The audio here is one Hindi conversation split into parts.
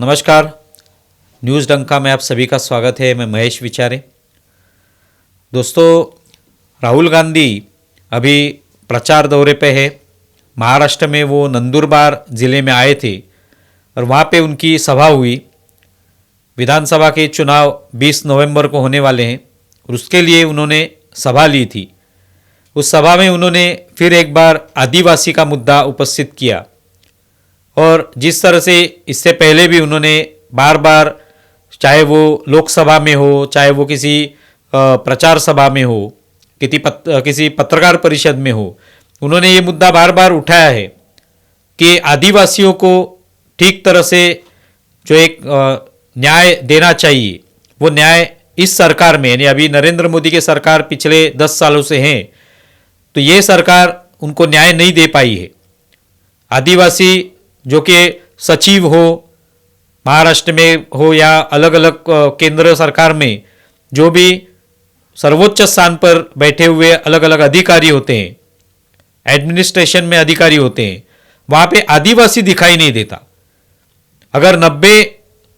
नमस्कार। न्यूज़ डंका में आप सभी का स्वागत है। मैं महेश विचारे। दोस्तों, राहुल गांधी अभी प्रचार दौरे पे है। महाराष्ट्र में वो नंदुरबार ज़िले में आए थे और वहाँ पे उनकी सभा हुई। विधानसभा के चुनाव 20 नवंबर को होने वाले हैं और उसके लिए उन्होंने सभा ली थी। उस सभा में उन्होंने फिर एक बार आदिवासी का मुद्दा उपस्थित किया और जिस तरह से इससे पहले भी उन्होंने बार बार, चाहे वो लोकसभा में हो, चाहे वो किसी प्रचार सभा में हो, किसी पत्रकार परिषद में हो, उन्होंने ये मुद्दा बार बार उठाया है कि आदिवासियों को ठीक तरह से जो एक न्याय देना चाहिए, वो न्याय इस सरकार में, यानी अभी नरेंद्र मोदी की सरकार पिछले 10 सालों से है, तो ये सरकार उनको न्याय नहीं दे पाई है। आदिवासी जो कि सचिव हो, महाराष्ट्र में हो या अलग अलग केंद्र सरकार में, जो भी सर्वोच्च स्थान पर बैठे हुए अलग अलग अधिकारी होते हैं, एडमिनिस्ट्रेशन में अधिकारी होते हैं, वहाँ पे आदिवासी दिखाई नहीं देता। अगर 90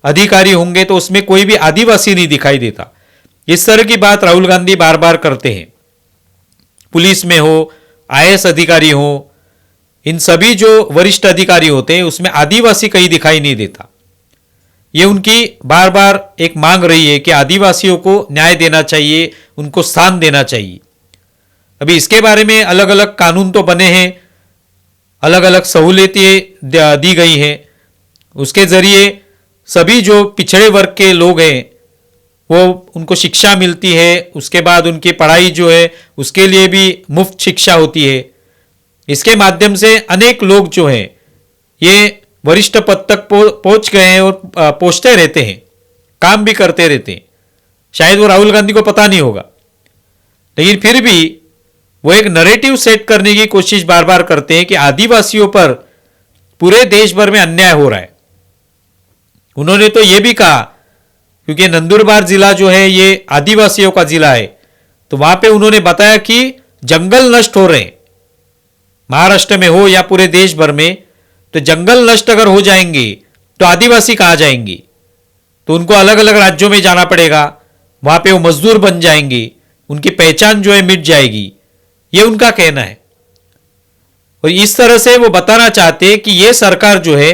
अधिकारी होंगे तो उसमें कोई भी आदिवासी नहीं दिखाई देता। इस तरह की बात राहुल गांधी बार बार करते हैं। पुलिस में हो, आईएएस अधिकारी हो, इन सभी जो वरिष्ठ अधिकारी होते हैं उसमें आदिवासी कहीं दिखाई नहीं देता। ये उनकी बार बार एक मांग रही है कि आदिवासियों को न्याय देना चाहिए, उनको स्थान देना चाहिए। अभी इसके बारे में अलग अलग कानून तो बने हैं, अलग अलग सहूलियतें दी गई हैं। उसके ज़रिए सभी जो पिछड़े वर्ग के लोग हैं वो उनको शिक्षा मिलती है। उसके बाद उनकी पढ़ाई जो है उसके लिए भी मुफ्त शिक्षा होती है। इसके माध्यम से अनेक लोग जो हैं ये वरिष्ठ पद तक पहुंच गए हैं और पहुंचते रहते हैं, काम भी करते रहते हैं। शायद वो राहुल गांधी को पता नहीं होगा, लेकिन फिर भी वो एक नैरेटिव सेट करने की कोशिश बार बार करते हैं कि आदिवासियों पर पूरे देश भर में अन्याय हो रहा है। उन्होंने तो ये भी कहा, क्योंकि नंदुरबार जिला जो है ये आदिवासियों का जिला है, तो वहां पे उन्होंने बताया कि जंगल नष्ट हो रहे हैं। महाराष्ट्र में हो या पूरे देश भर में, तो जंगल नष्ट अगर हो जाएंगे तो आदिवासी कहाँ जाएंगे? तो उनको अलग अलग राज्यों में जाना पड़ेगा, वहां पे वो मजदूर बन जाएंगे, उनकी पहचान जो है मिट जाएगी। ये उनका कहना है। और इस तरह से वो बताना चाहते हैं कि ये सरकार जो है,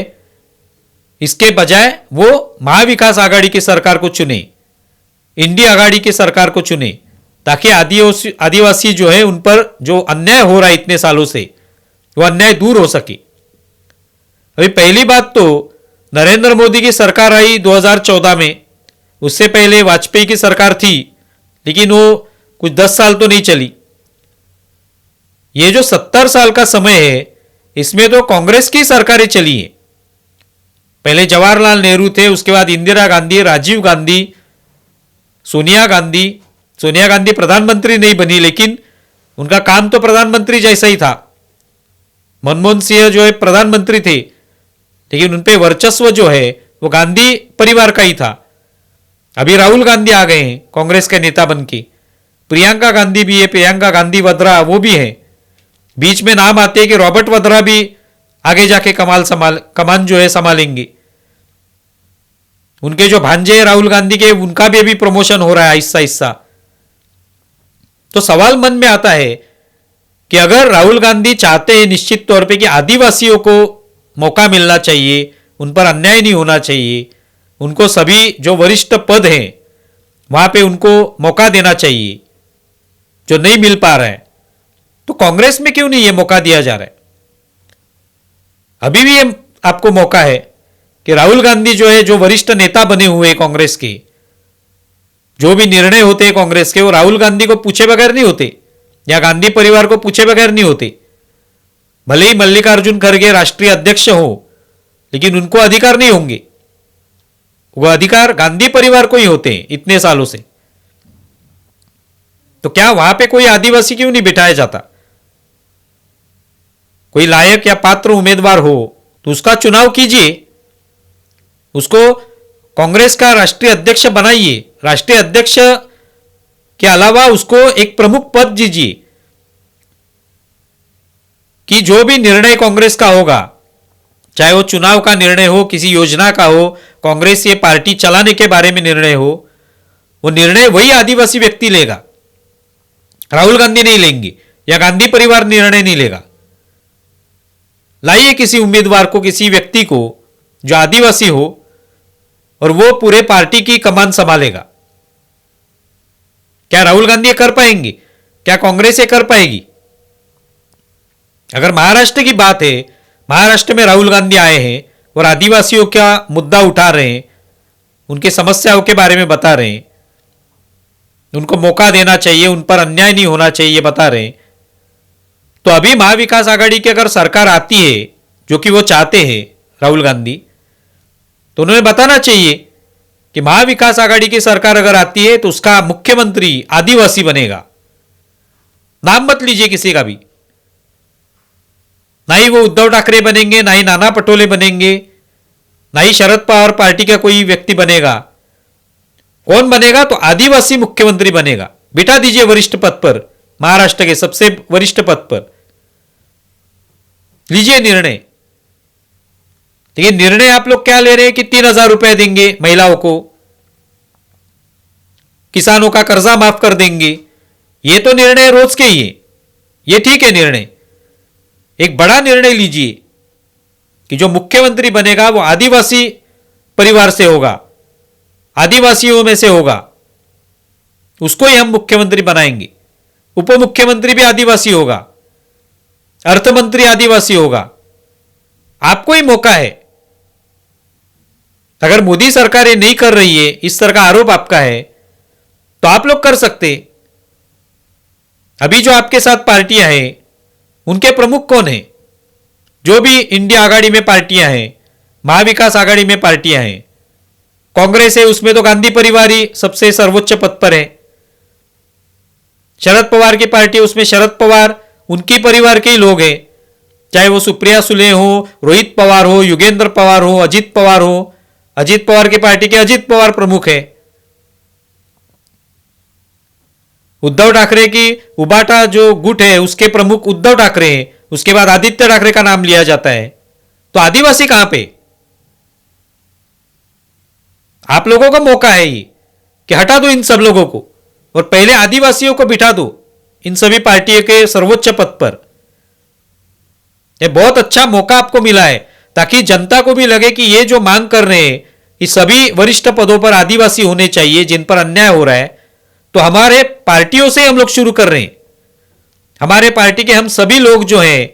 इसके बजाय वो महाविकास आघाड़ी की सरकार को चुने, इंडिया आघाड़ी की सरकार को चुने, ताकि आदिवासी जो है उन पर जो अन्याय हो रहा है इतने सालों से, वो अन्याय दूर हो सके। अभी पहली बात तो नरेंद्र मोदी की सरकार आई 2014 में, उससे पहले वाजपेयी की सरकार थी, लेकिन वो कुछ 10 साल तो नहीं चली। ये जो 70 साल का समय है, इसमें तो कांग्रेस की सरकारें चली हैं। पहले जवाहरलाल नेहरू थे, उसके बाद इंदिरा गांधी, राजीव गांधी, सोनिया गांधी प्रधानमंत्री नहीं बनी, लेकिन उनका काम तो प्रधानमंत्री जैसा ही था। मनमोहन सिंह जो है प्रधानमंत्री थे, लेकिन उन पे वर्चस्व जो है वो गांधी परिवार का ही था। अभी राहुल गांधी आ गए हैं कांग्रेस के नेता बन के, प्रियंका गांधी भी है, प्रियंका गांधी वद्रा वो भी है। बीच में नाम आते हैं कि रॉबर्ट वद्रा भी आगे जाके कमान जो है संभालेंगे। उनके जो भांजे राहुल गांधी के, उनका भी अभी प्रमोशन हो रहा है आहिस्ता आहिस्ता। तो सवाल मन में आता है कि अगर राहुल गांधी चाहते हैं निश्चित तौर पे कि आदिवासियों को मौका मिलना चाहिए, उन पर अन्याय नहीं होना चाहिए, उनको सभी जो वरिष्ठ पद हैं वहां पे उनको मौका देना चाहिए, जो नहीं मिल पा रहा है, तो कांग्रेस में क्यों नहीं ये मौका दिया जा रहा है? अभी भी ये आपको मौका है कि राहुल गांधी जो है, जो वरिष्ठ नेता बने हुए कांग्रेस के, जो भी निर्णय होते हैं कांग्रेस के, वो राहुल गांधी को पूछे बगैर नहीं होते या गांधी परिवार को पूछे बगैर नहीं होते। भले ही मल्लिकार्जुन खड़गे राष्ट्रीय अध्यक्ष हो, लेकिन उनको अधिकार नहीं होंगे। वो अधिकार गांधी परिवार को ही होते हैं इतने सालों से। तो क्या वहां पे कोई आदिवासी क्यों नहीं बिठाया जाता? कोई लायक या पात्र उम्मीदवार हो तो उसका चुनाव कीजिए, उसको कांग्रेस का राष्ट्रीय अध्यक्ष बनाइए। राष्ट्रीय अध्यक्ष के अलावा उसको एक प्रमुख पद दीजिए कि जो भी निर्णय कांग्रेस का होगा, चाहे वो चुनाव का निर्णय हो, किसी योजना का हो, कांग्रेस ये पार्टी चलाने के बारे में निर्णय हो, वो निर्णय वही आदिवासी व्यक्ति लेगा, राहुल गांधी नहीं लेंगे या गांधी परिवार निर्णय नहीं लेगा। लाइए किसी उम्मीदवार को, किसी व्यक्ति को जो आदिवासी हो और वो पूरे पार्टी की कमान संभालेगा। क्या राहुल गांधी ये कर पाएंगे? क्या कांग्रेस ये कर पाएगी? अगर महाराष्ट्र की बात है, महाराष्ट्र में राहुल गांधी आए हैं और आदिवासियों का मुद्दा उठा रहे हैं, उनकी समस्याओं के बारे में बता रहे हैं, उनको मौका देना चाहिए, उन पर अन्याय नहीं होना चाहिए बता रहे हैं, तो अभी महाविकास आघाड़ी की अगर सरकार आती है, जो कि वो चाहते हैं राहुल गांधी, तो उन्हें बताना चाहिए कि महाविकास आघाड़ी की सरकार अगर आती है तो उसका मुख्यमंत्री आदिवासी बनेगा। नाम मत लीजिए किसी का भी, ना ही वो उद्धव ठाकरे बनेंगे, ना ही नाना पटोले बनेंगे, ना ही शरद पवार पार्टी का कोई व्यक्ति बनेगा। कौन बनेगा? तो आदिवासी मुख्यमंत्री बनेगा। बिठा दीजिए वरिष्ठ पद पर, महाराष्ट्र के सबसे वरिष्ठ पद पर लीजिए निर्णय। लेकिन निर्णय आप लोग क्या ले रहे हैं कि 3,000 रुपए देंगे महिलाओं को, किसानों का कर्जा माफ कर देंगे। ये तो निर्णय रोज के ही है, ये ठीक है निर्णय। एक बड़ा निर्णय लीजिए कि जो मुख्यमंत्री बनेगा वो आदिवासी परिवार से होगा, आदिवासियों में से होगा, उसको ही हम मुख्यमंत्री बनाएंगे। उप मुख्यमंत्री भी आदिवासी होगा, अर्थमंत्री आदिवासी होगा। आपको ही मौका है। अगर मोदी सरकार ये नहीं कर रही है, इस तरह का आरोप आपका है, तो आप लोग कर सकते। अभी जो आपके साथ पार्टियां हैं उनके प्रमुख कौन है? जो भी इंडिया आघाड़ी में पार्टियां हैं, महाविकास आघाड़ी में पार्टियां हैं, कांग्रेस है उसमें तो गांधी परिवार ही सबसे सर्वोच्च पद पर है। शरद पवार की पार्टी, उसमें शरद पवार उनकी परिवार के ही लोग हैं, चाहे वो सुप्रिया सुले हो, रोहित पवार हो, युगेंद्र पवार हो, अजित पवार हो। अजित पवार की पार्टी के अजित पवार प्रमुख है। उद्धव ठाकरे की उबाटा जो गुट है उसके प्रमुख उद्धव ठाकरे हैं, उसके बाद आदित्य ठाकरे का नाम लिया जाता है। तो आदिवासी कहां पे? आप लोगों का मौका है ये कि हटा दो इन सब लोगों को और पहले आदिवासियों को बिठा दो इन सभी पार्टियों के सर्वोच्च पद पर। यह बहुत अच्छा मौका आपको मिला है ताकि जनता को भी लगे कि ये जो मांग कर रहे हैं, इस सभी वरिष्ठ पदों पर आदिवासी होने चाहिए जिन पर अन्याय हो रहा है। तो हमारे पार्टियों से हम लोग शुरू कर रहे हैं। हमारे पार्टी के हम सभी लोग जो हैं,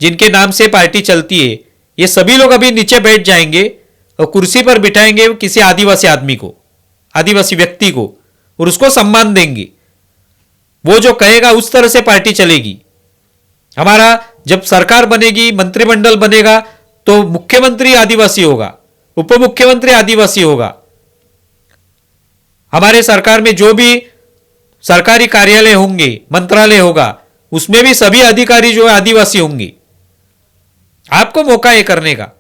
जिनके नाम से पार्टी चलती है, ये सभी लोग अभी नीचे बैठ जाएंगे और कुर्सी पर बिठाएंगे किसी आदिवासी आदमी को, आदिवासी व्यक्ति को, और उसको सम्मान देंगे। वो जो कहेगा उस तरह से पार्टी चलेगी। हमारा जब सरकार बनेगी, मंत्रिमंडल बनेगा, तो मुख्यमंत्री आदिवासी होगा, उप मुख्यमंत्री आदिवासी होगा। हमारे सरकार में जो भी सरकारी कार्यालय होंगे, मंत्रालय होगा, उसमें भी सभी अधिकारी जो है आदिवासी होंगे। आपको मौका है करने का।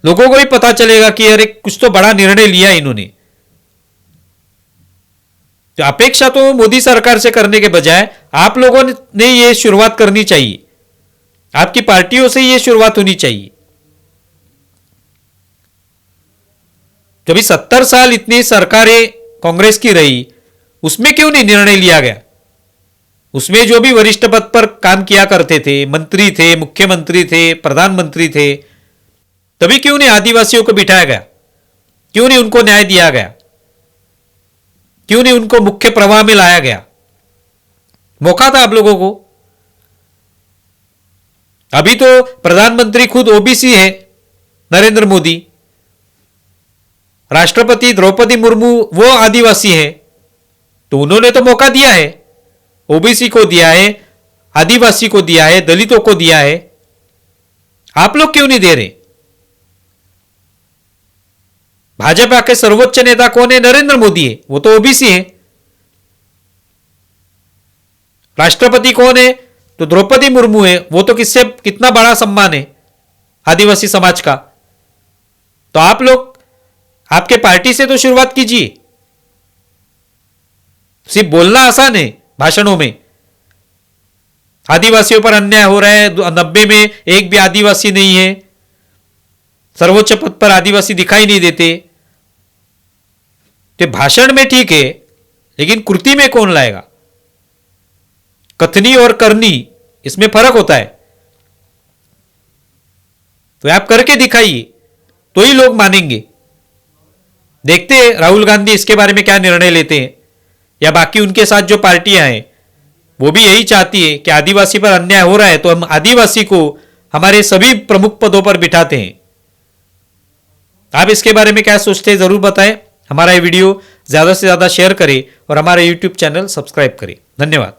लोगों को भी पता चलेगा कि अरे कुछ तो बड़ा निर्णय लिया इन्होंने। तो अपेक्षा तो मोदी सरकार से करने के बजाय आप लोगों ने ये शुरुआत करनी चाहिए। आपकी पार्टियों से ये शुरुआत होनी चाहिए। जब 70 साल इतनी सरकारें कांग्रेस की रही, उसमें क्यों नहीं निर्णय लिया गया? उसमें जो भी वरिष्ठ पद पर काम किया करते थे, मंत्री थे, मुख्यमंत्री थे, प्रधानमंत्री थे, तभी क्यों नहीं आदिवासियों को बिठाया गया? क्यों नहीं उनको न्याय दिया गया? क्यों नहीं उनको मुख्य प्रवाह में लाया गया? मौका था आप लोगों को। अभी तो प्रधानमंत्री खुद ओबीसी है, नरेंद्र मोदी। राष्ट्रपति द्रौपदी मुर्मू वो आदिवासी है, तो उन्होंने तो मौका दिया है। ओबीसी को दिया है, आदिवासी को दिया है, दलितों को दिया है। आप लोग क्यों नहीं दे रहे? भाजपा के सर्वोच्च नेता कौन है? नरेंद्र मोदी है, वो तो ओबीसी है। राष्ट्रपति कौन है? तो द्रौपदी मुर्मू है, वो तो कितना बड़ा सम्मान है आदिवासी समाज का। तो आप लोग आपके पार्टी से तो शुरुआत कीजिए। सिर्फ बोलना आसान है भाषणों में, आदिवासियों पर अन्याय हो रहा है, 90 में एक भी आदिवासी नहीं है, सर्वोच्च पद पर आदिवासी दिखाई नहीं देते। तो भाषण में ठीक है, लेकिन कृति में कौन लाएगा? कथनी और करनी, इसमें फर्क होता है। तो आप करके दिखाइए तो ही लोग मानेंगे। देखते हैं राहुल गांधी इसके बारे में क्या निर्णय लेते हैं, या बाकी उनके साथ जो पार्टियां हैं वो भी यही चाहती है कि आदिवासी पर अन्याय हो रहा है तो हम आदिवासी को हमारे सभी प्रमुख पदों पर बिठाते हैं। आप इसके बारे में क्या सोचते हैं जरूर बताएं। हमारा ये वीडियो ज्यादा से ज्यादा शेयर करें और हमारा यूट्यूब चैनल सब्सक्राइब करें। धन्यवाद।